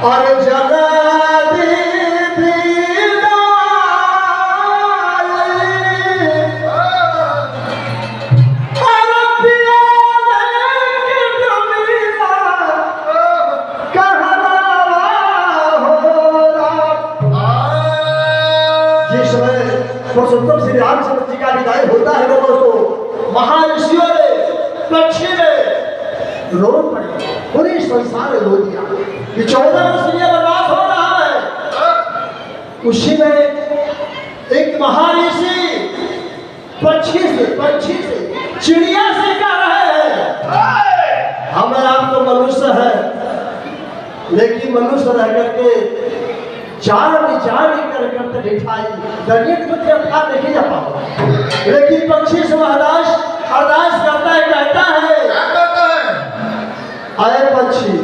और जगदी पुरुषोत्तम श्री रामचंद्र जी का विदाई होता है दोस्तों, महाऋषियों ने पक्षी ने रो पड़े, पूरी संसार रो दिया कि 14 वर्ष ये बर्बाद हो रहा है। उसी में एक महाऋषि पक्षी से चिड़िया से कह रहे हैं, हम आप तो मनुष्य है, लेकिन मनुष्य रह करके जान करते दिखाई दरिया में अपना नहीं जा पाओ, लेकिन पक्षी से अरदास करता है, कहता है, अरे पक्षी